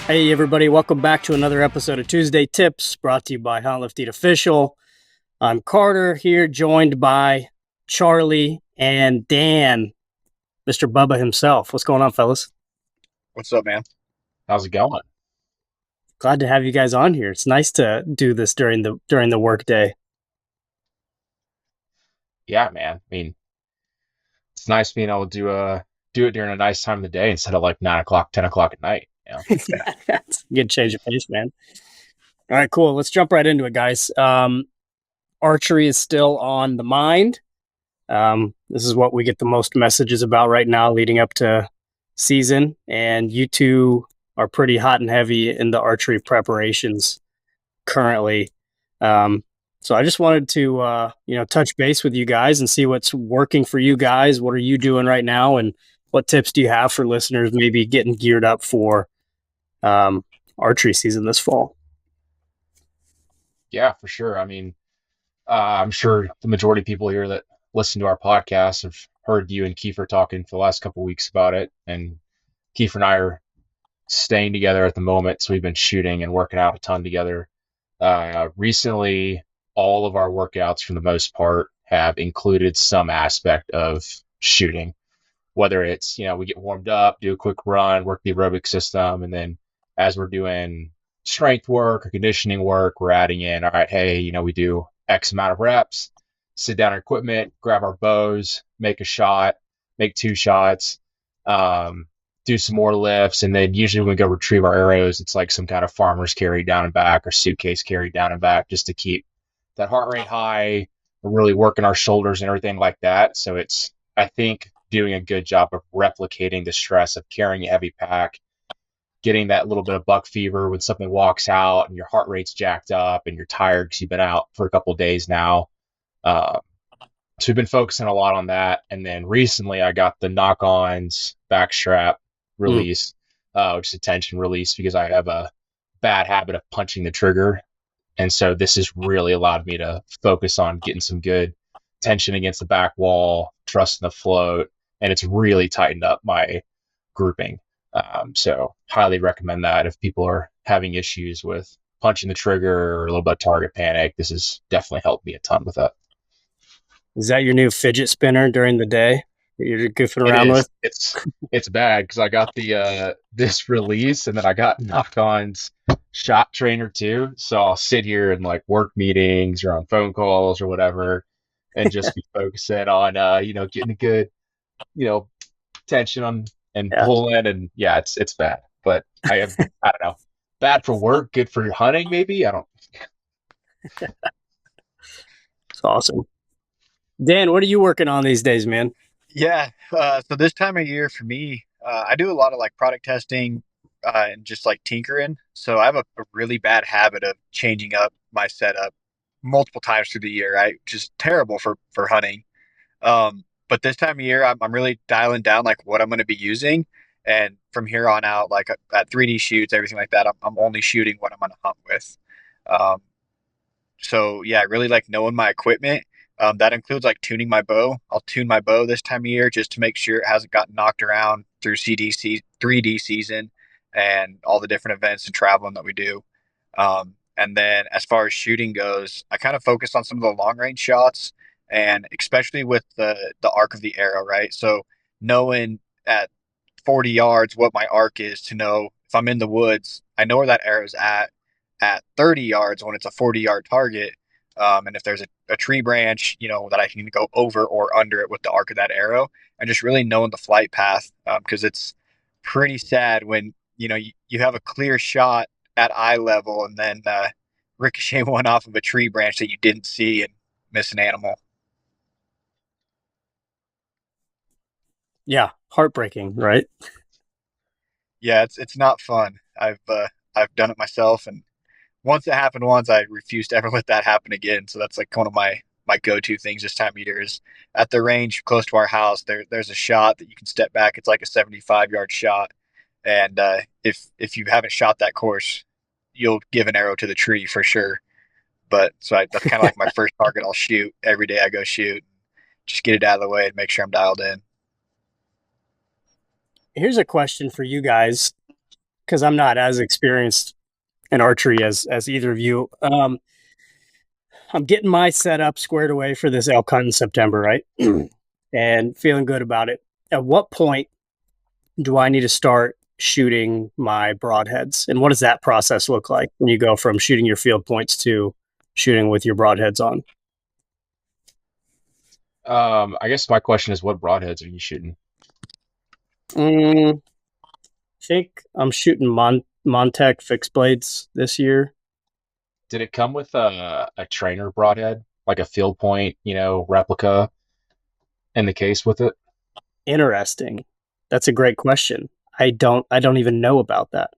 Hey, everybody, welcome back to another episode of Tuesday Tips brought to you by Hunt Lift Eat Official. I'm Carter here, joined by Charlie and Dan, Mr. Bubba himself. What's going on, fellas? What's up, man? How's it going? Glad to have you guys on here. It's nice to do this during the work day. Yeah, man. I mean, it's nice being able to do it during a nice time of the day instead of like 9 o'clock, 10 o'clock at night. It's a good change of pace, man. All right, cool. Let's jump right into it, guys. Archery is still on the mind. This is what we get the most messages about right now leading up to season. And you two are pretty hot and heavy in the archery preparations currently. So I just wanted to, touch base with you guys and see what's working for you guys. What are you doing right now? And what tips do you have for listeners maybe getting geared up for archery season this fall? Yeah, for sure. I mean, I'm sure the majority of people here that listen to our podcast have heard you and Kiefer talking for the last couple of weeks about it. And Kiefer and I are staying together at the moment, so we've been shooting and working out a ton together. Recently, all of our workouts, for the most part, have included some aspect of shooting. Whether it's, we get warmed up, do a quick run, work the aerobic system, and then as we're doing strength work or conditioning work, we're adding in, all right, hey, we do X amount of reps, sit down our equipment, grab our bows, make a shot, make two shots, do some more lifts, and then usually when we go retrieve our arrows, it's like some kind of farmer's carry down and back or suitcase carry down and back just to keep that heart rate high. We're really working our shoulders and everything like that. So it's, I think, doing a good job of replicating the stress of carrying a heavy pack, getting that little bit of buck fever when something walks out and your heart rate's jacked up and you're tired because you've been out for a couple of days now. Uh, so we've been focusing a lot on that. And then recently I got the knock-ons backstrap Mm. release, which is a tension release because I have a bad habit of punching the trigger. And so this has really allowed me to focus on getting some good tension against the back wall, trusting the float, and it's really tightened up my grouping. So highly recommend that if people are having issues with punching the trigger or a little bit of target panic. This has definitely helped me a ton with that. Is that your new fidget spinner during the day that you're goofing It around is. with? It's bad because I got the this release and then I got knock-ons shot trainer too. So I'll sit here and like work meetings or on phone calls or whatever, and just be focusing on getting a good you know tension on and Yeah, pulling, and yeah, it's bad. But I don't know, bad for work, good for hunting maybe. I don't. it's awesome. Dan, what are you working on these days, man? Yeah. So this time of year for me, I do a lot of like product testing and just like tinkering. So I have a really bad habit of changing up my setup multiple times through the year, right? Which is terrible for hunting. But this time of year, I'm really dialing down like what I'm going to be using. And from here on out, like at 3D shoots, everything like that, I'm only shooting what I'm going to hunt with. Um, So yeah, I really like knowing my equipment. That includes like tuning my bow. I'll tune my bow this time of year just to make sure it hasn't gotten knocked around through CDC 3D season and all the different events and traveling that we do. And then as far as shooting goes, I kind of focus on some of the long range shots and especially with the arc of the arrow, right? So knowing at 40 yards what my arc is to know if I'm in the woods, I know where that arrow's at 30 yards when it's a 40-yard target. And if there's a tree branch, that I can go over or under it with the arc of that arrow, and just really knowing the flight path, because it's pretty sad when you have a clear shot at eye level and then ricochet one off of a tree branch that you didn't see and miss an animal. Yeah, heartbreaking, right? Yeah, it's not fun. I've done it myself, and once it happened once, I refuse to ever let that happen again. So that's like one of my go-to things this time of year is at the range close to our house. There's a shot that you can step back. It's like a 75-yard shot, and if you haven't shot that course, you'll give an arrow to the tree for sure. But that's kind of like my first target. I'll shoot every day. I go shoot, just get it out of the way and make sure I'm dialed in. Here's a question for you guys. because I'm not as experienced in archery as either of you. I'm getting my setup squared away for this elk hunt in September, right? And feeling good about it. At what point do I need to start shooting my broadheads? And what does that process look like when you go from shooting your field points to shooting with your broadheads on? I guess my question is, what broadheads are you shooting? I think I'm shooting Montec fixed blades this year. Did it come with a trainer broadhead, like a field point, replica in the case with it? Interesting. That's a great question. I don't even know about that.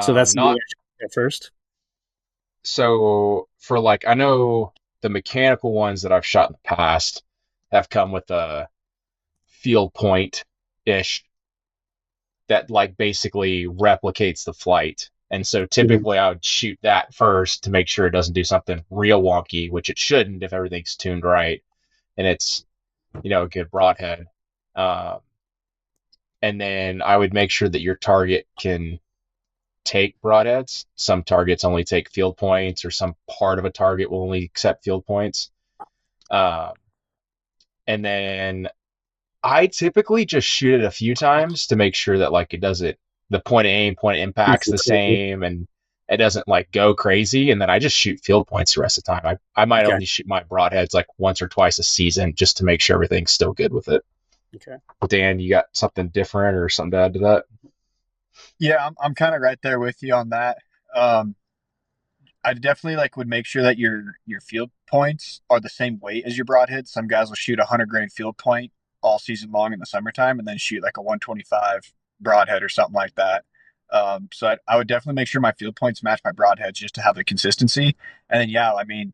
So that's something Not I should get first. so for like I know the mechanical ones that I've shot in the past have come with a field point ish that like basically replicates the flight. And so Mhm. typically I would shoot that first to make sure it doesn't do something real wonky, which it shouldn't if everything's tuned right and it's a good broadhead. Um, and then I would make sure that your target can take broadheads. Some targets only take field points, or some part of a target will only accept field points. Um, and then I typically just shoot it a few times to make sure that like it doesn't the point of aim, point of impact's Nothing the crazy. same and it doesn't like go crazy. And then I just shoot field points the rest of the time. I might Okay. only shoot my broadheads like once or twice a season just to make sure everything's still good with it. Okay. Dan, you got something different or something to add to that? Yeah, I'm kind of right there with you on that. Um, I definitely like would make sure that your field points are the same weight as your broadhead. Some guys will shoot a 100 grain field point all season long in the summertime, and then shoot like a 125 broadhead or something like that. So I would definitely make sure my field points match my broadheads just to have the consistency. And then yeah, I mean,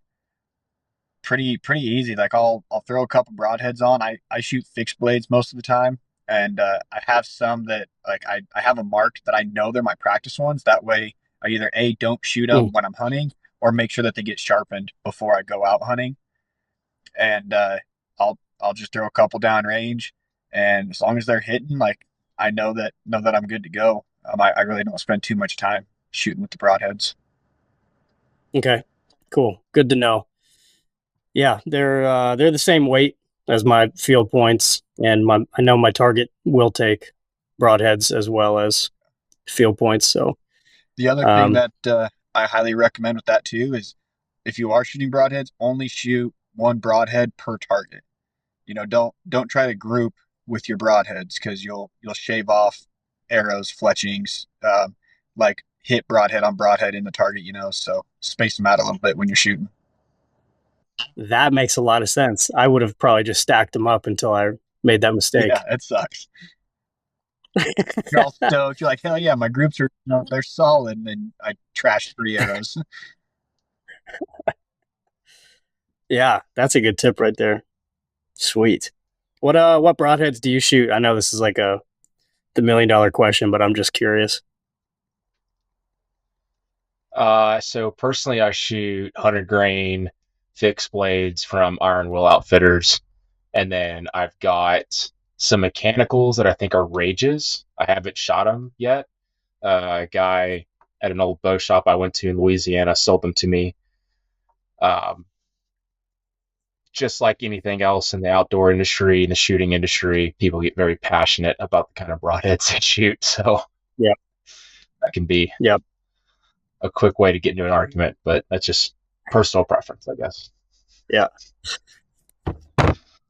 pretty easy. Like I'll throw a couple broadheads on. I shoot fixed blades most of the time, and I have some that like I have a mark that I know they're my practice ones. That way, I either a don't shoot them Mm. when I'm hunting, or make sure that they get sharpened before I go out hunting. And I'll just throw a couple down range, and as long as they're hitting, like I know that I'm good to go. I really don't spend too much time shooting with the broadheads. Okay. Cool. Good to know. Yeah, they're the same weight as my field points, and I know my target will take broadheads as well as field points. So, The other thing um, that I highly recommend with that too is if you are shooting broadheads, only shoot one broadhead per target. Don't try to group with your broadheads because you'll shave off arrows, fletchings, like hit broadhead on broadhead in the target. So space them out a little bit when you're shooting. that makes a lot of sense. I would have probably just stacked them up until I made that Yeah, mistake. it sucks. You're all stoked. You're like, hell yeah, my groups are they're solid, and then I trash 3 arrows. Yeah, that's a good tip right there. Sweet. What broadheads do you shoot? I know this is like the $1 million question, but I'm just curious. So personally, I shoot 100 grain fixed blades from Iron Will Outfitters, and then I've got some mechanicals that I think are Rages. I haven't shot them yet. A guy at an old bow shop I went to in Louisiana sold them to me. Um, just like anything else in the outdoor industry, in the shooting industry, people get very passionate about the kind of broadheads they shoot. So Yeah. that can be Yep. a quick way to get into an argument, but that's just personal preference, I guess. Yeah.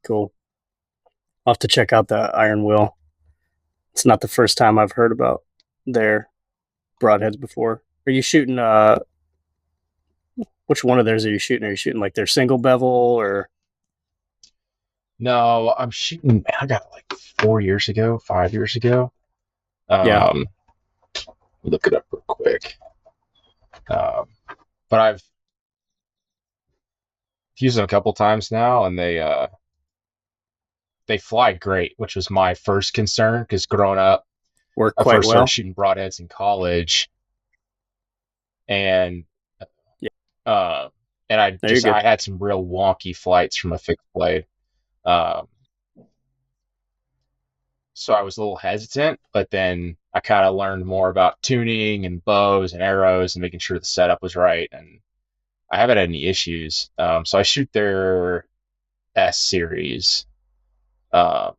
Cool. I'll have to check out the Iron Will. It's not the first time I've heard about their broadheads before. Are you shooting which one of theirs are you shooting? Are you shooting like their single bevel or No, I'm shooting. I got it like 4 years ago, 5 years ago. yeah, Um, look it up real quick. Um, but I've used them a couple times now, and they fly great, which was my first concern because growing up, work I quite first started well? shooting broadheads in college, and Yeah. uh, and No, you're good. I had some real wonky flights from a fixed blade. Um, so I was a little hesitant, but then I kind of learned more about tuning and bows and arrows and making sure the setup was right. And I haven't had any issues. So I shoot their S series. Um,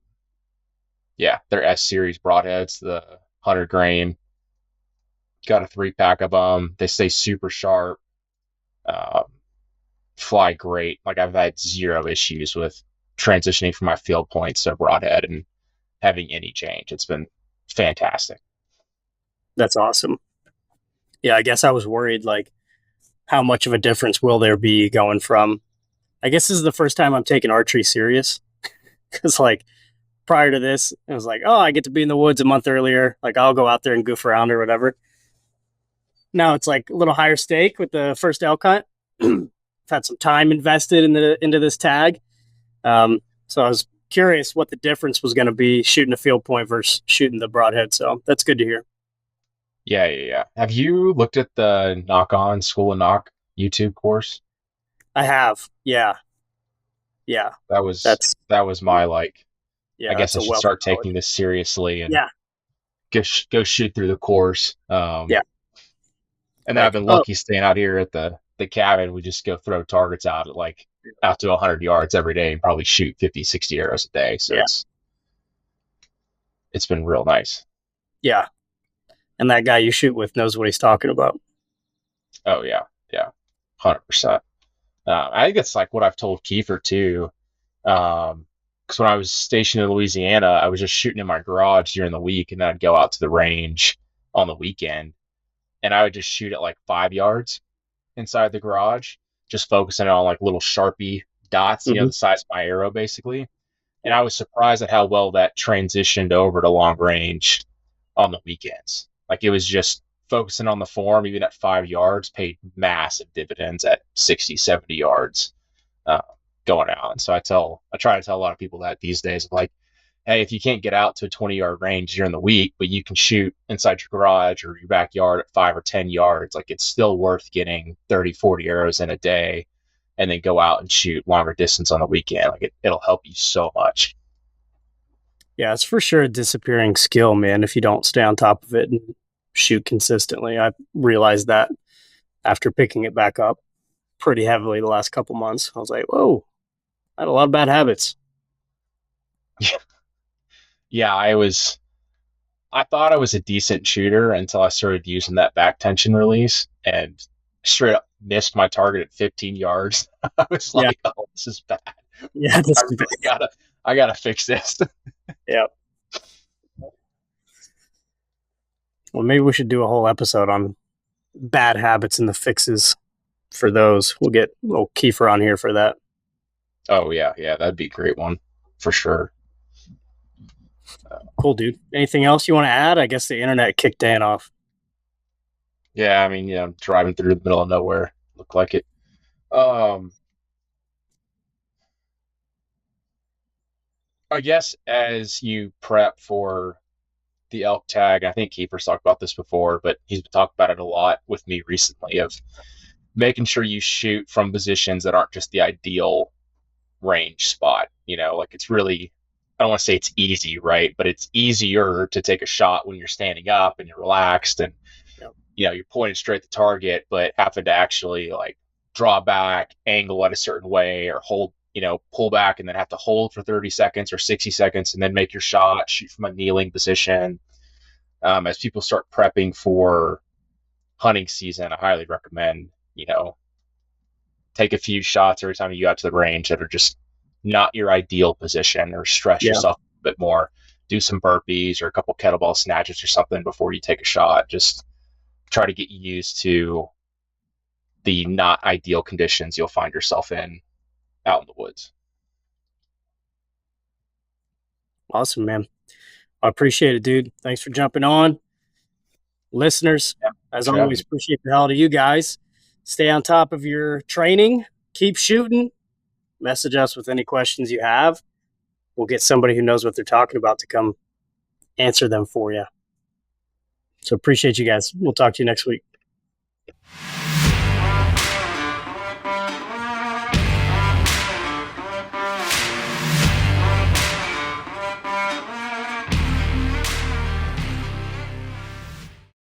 yeah, their S series broadheads, the 100 grain. Got a 3-pack of them. They stay super sharp. Um, Fly great. Like I've had zero issues with transitioning from my field points to broadhead and having any change. It's been fantastic. That's awesome. Yeah, I guess I was worried, like, how much of a difference will there be going from, I guess this is the first time I'm taking archery serious. Because, like, prior to this, it was like, oh, I get to be in the woods a month earlier. Like, I'll go out there and goof around or whatever. Now it's like a little higher stake with the first elk hunt. I've had some time invested into this tag. So I was curious what the difference was going to be shooting a field point versus shooting the broadhead. So that's good to hear. Yeah. Have you looked at the Knock On School of Knock YouTube course? I have. Yeah. That was That's my like. yeah. I guess That's I a should wealth start of knowledge. taking this seriously and Yeah. go shoot through the course. Yeah. And then I've Like, been oh, lucky staying out here at the cabin. We just go throw targets out at like out to 100 yards every day and probably shoot 50, 60 arrows a day. So yeah. it's been real nice. Yeah. And that guy you shoot with knows what he's talking about. Oh yeah, 100%. I think it's like what I've told Kiefer too. Because when I was stationed in Louisiana, I was just shooting in my garage during the week, and then I'd go out to the range on the weekend, and I would just shoot at like 5 yards inside the garage, just focusing on like little Sharpie dots, Mm-hmm. the size of my arrow basically. And Yeah. I was surprised at how well that transitioned over to long range on the weekends. Like it was just focusing on the form, even at 5 yards, paid massive dividends at 60, 70 yards uh, going out. And so I try to tell a lot of people that these days, like, hey, if you can't get out to a 20-yard range during the week, but you can shoot inside your garage or your backyard at 5 or 10 yards, like it's still worth getting 30, 40 arrows in a day and then go out and shoot longer distance on the weekend. Like it'll help you so much. Yeah, it's for sure a disappearing skill, man, if you don't stay on top of it and shoot consistently. I realized that after picking it back up pretty heavily the last couple months. I was like, whoa, I had a lot of bad habits. Yeah, I thought I was a decent shooter until I started using that back tension release and straight up missed my target at 15 yards. I was Yeah. like, oh, this is bad. Yeah, this I is really I gotta fix this. yeah. Well, maybe we should do a whole episode on bad habits and the fixes for those. We'll get little Kiefer on here for that. Oh yeah, that'd be a great one for sure. Cool, dude. Anything else you want to add? I guess the internet kicked Dan off. Yeah, I mean, I'm driving through the middle of nowhere. Looked like it. I guess as you prep for the elk tag, I think Kiefer's talked about this before, but he's talked about it a lot with me recently of making sure you shoot from positions that aren't just the ideal range spot. Like it's really, I don't want to say it's easy, right? But it's easier to take a shot when you're standing up and you're relaxed and, you're pointing straight at the target, but having to actually like draw back, angle it a certain way or hold, pull back and then have to hold for 30 seconds or 60 seconds and then make your shot, shoot from a kneeling position. As people start prepping for hunting season, I highly recommend, take a few shots every time you go out to the range that are just not your ideal position or stress yourself a bit more. Do some burpees or a couple kettlebell snatches or something before you take a shot. Just try to get you used to the not ideal conditions you'll find yourself in out in the woods. Awesome, man. I appreciate it, dude. Thanks for jumping on. Listeners, as always, appreciate the hell out of you guys. Stay on top of your training. Keep shooting. Message us with any questions you have. We'll get somebody who knows what they're talking about to come answer them for you. So appreciate you guys. We'll talk to you next week.